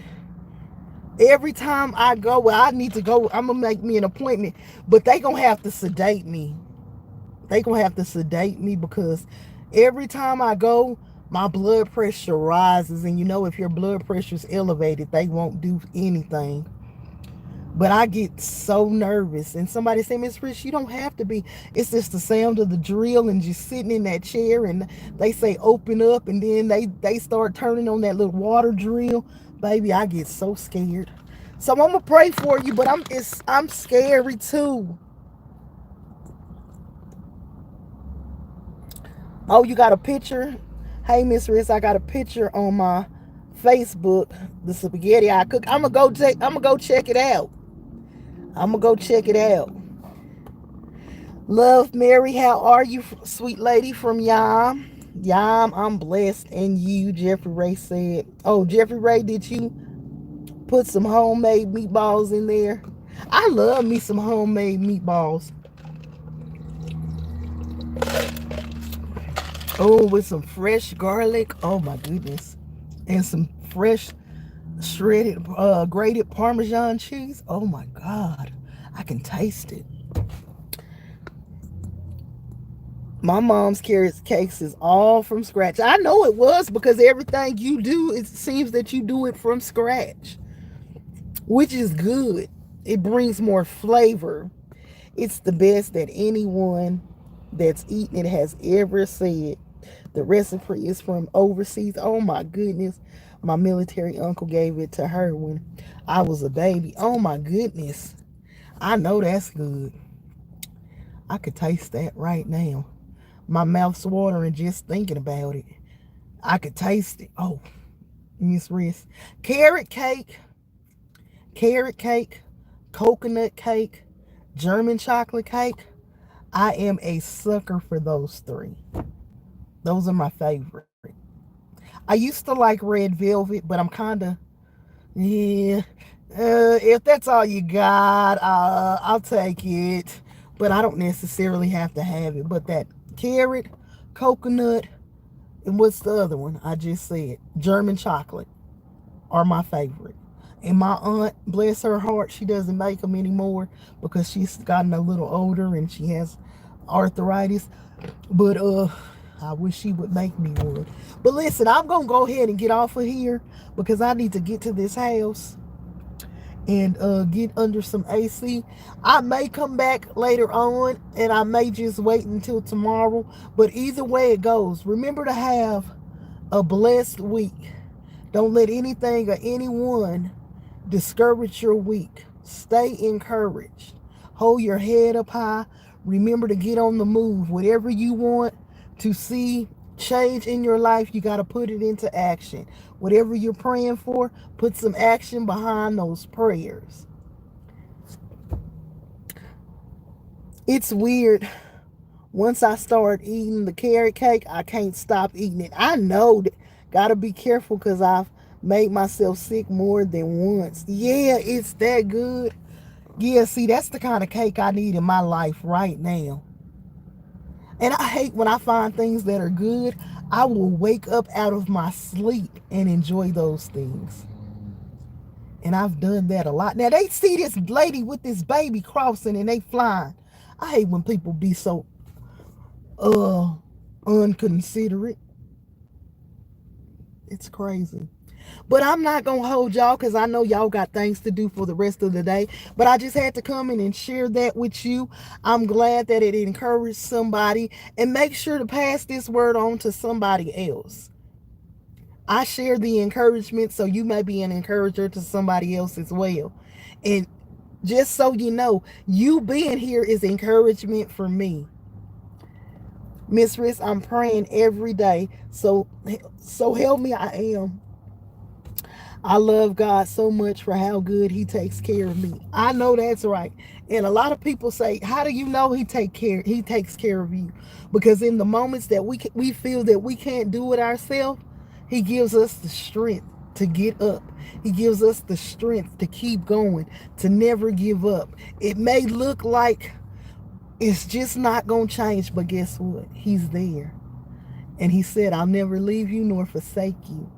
Every time I go, well, I need to go. I'm gonna make me an appointment, but they gonna have to sedate me. Because every time I go, my blood pressure rises, and if your blood pressure is elevated, they won't do anything. But I get so nervous, and somebody say, MzRiss, you don't have to be. It's just the sound of the drill and just sitting in that chair, and they say open up, and then they start turning on that little water drill. Baby, I get so scared. So I'm gonna pray for you, but I'm scary too. Oh, you got a picture? Hey, MzRiss, I got a picture on my Facebook. The spaghetti I cook. I'm gonna go check it out. Love Mary, how are you, sweet lady from Yam? Yam, I'm blessed, and you, Jeffrey Ray said. Oh, Jeffrey Ray, did you put some homemade meatballs in there? I love me some homemade meatballs. Oh, with some fresh garlic. Oh my goodness. And some fresh shredded grated Parmesan cheese. Oh my God. I can taste it. My mom's carrot cakes is all from scratch. I know it was, because everything you do, it seems that you do it from scratch, which is good. It brings more flavor. It's the best that anyone that's eaten it has ever said. The recipe is from overseas. Oh my goodness. My military uncle gave it to her when I was a baby. Oh my goodness. I know that's good. I could taste that right now. My mouth's watering just thinking about it. I could taste it. Oh, MzRiss. Carrot cake, coconut cake, German chocolate cake. I am a sucker for those three. Those are my favorite. I used to like red velvet, but I'm kind of, yeah. If that's all you got, I'll take it. But I don't necessarily have to have it. But that carrot, coconut, and what's the other one I just said? German chocolate are my favorite. And my aunt, bless her heart, she doesn't make them anymore because she's gotten a little older and she has arthritis. But I wish she would make me one. But listen, I'm gonna go ahead and get off of here because I need to get to this house and get under some AC. I may come back later on and I may just wait until tomorrow. But either way it goes, remember to have a blessed week. Don't let anything or anyone discourage your week. Stay encouraged. Hold your head up high. Remember to get on the move. Whatever you want to see change in your life, you got to put it into action. Whatever you're praying for, put some action behind those prayers. It's weird. Once I start eating the carrot cake, I can't stop eating it. I know that. Gotta be careful because I've made myself sick more than once. Yeah, it's that good. Yeah, see, that's the kind of cake I need in my life right now. And I hate when I find things that are good. I will wake up out of my sleep and enjoy those things. And I've done that a lot. Now, they see this lady with this baby crossing and they flying. I hate when people be so unconsiderate. It's crazy. But I'm not going to hold y'all because I know y'all got things to do for the rest of the day. But I just had to come in and share that with you. I'm glad that it encouraged somebody. And make sure to pass this word on to somebody else. I share the encouragement so you may be an encourager to somebody else as well. And just so you know, you being here is encouragement for me. MzRiss, I'm praying every day. So help me, I am. I love God so much for how good he takes care of me. I know that's right. And a lot of people say, how do you know he takes care of you? Because in the moments that we feel that we can't do it ourselves, he gives us the strength to get up. He gives us the strength to keep going, to never give up. It may look like it's just not going to change, but guess what? He's there. And he said, I'll never leave you nor forsake you.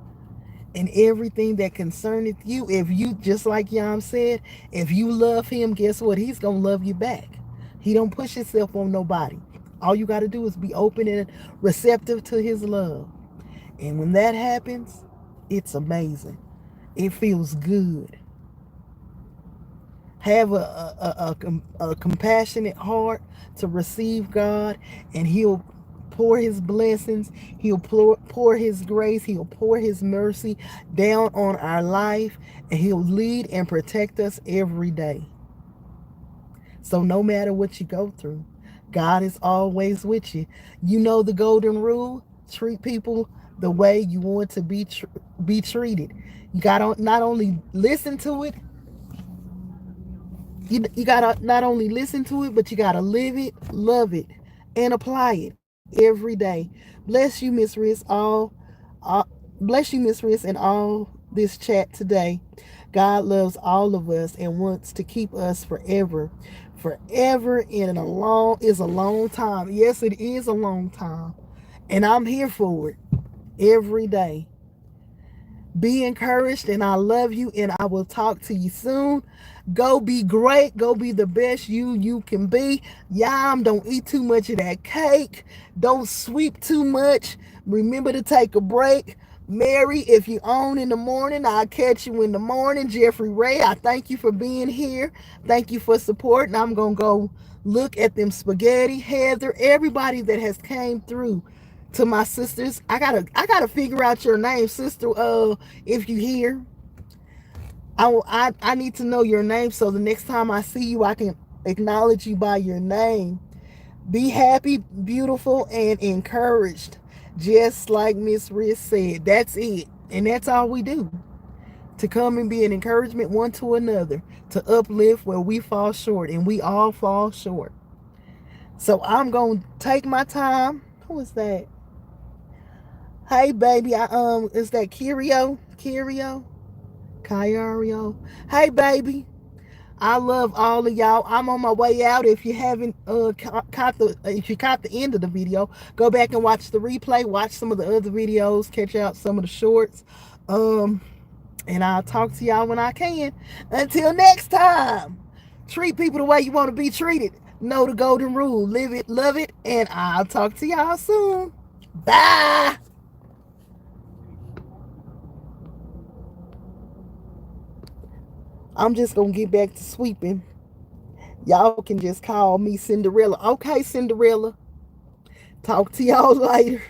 And everything that concerneth you, if you, just like Yam said, if you love him, guess what? He's going to love you back. He don't push himself on nobody. All you got to do is be open and receptive to his love. And when that happens, it's amazing. It feels good. Have a compassionate heart to receive God, and he'll pour his blessings, he'll pour his grace, he'll pour his mercy down on our life, and he'll lead and protect us every day. So no matter what you go through, God is always with you. You know the golden rule: treat people the way you want to be treated. You gotta not only listen to it, you gotta not only listen to it, but you gotta live it, love it, and apply it every day. Bless you, MzRiss, bless you, MzRiss, and all this chat today. God loves all of us and wants to keep us forever. Forever in a long time. Yes, it is a long time. And I'm here for it every day. Be encouraged, and I love you, and I will talk to you soon. Go be great. Go be the best you can be. Yam, don't eat too much of that cake. Don't sweep too much. Remember to take a break. Mary, if you on in the morning, I'll catch you in the morning. Jeffrey Ray, I thank you for being here. Thank you for supporting. I'm going to go look at them spaghetti. Heather, everybody that has came through. To my sisters, I gotta figure out your name, sister. If you here, I need to know your name so the next time I see you, I can acknowledge you by your name. Be happy, beautiful, and encouraged, just like MzRiss said. That's it, and that's all we do. To come and be an encouragement one to another, to uplift where we fall short, and we all fall short. So I'm gonna take my time. Who is that? Hey baby, is that Kyrio? Hey baby, I love all of y'all. I'm on my way out. If you haven't caught the end of the video, go back and watch the replay. Watch some of the other videos. Catch out some of the shorts. Um, and I'll talk to y'all when I can. Until next time, treat people the way you want to be treated. Know the golden rule. Live it, love it, and I'll talk to y'all soon. Bye. I'm just gonna get back to sweeping. Y'all can just call me Cinderella. Okay, Cinderella. Talk to y'all later.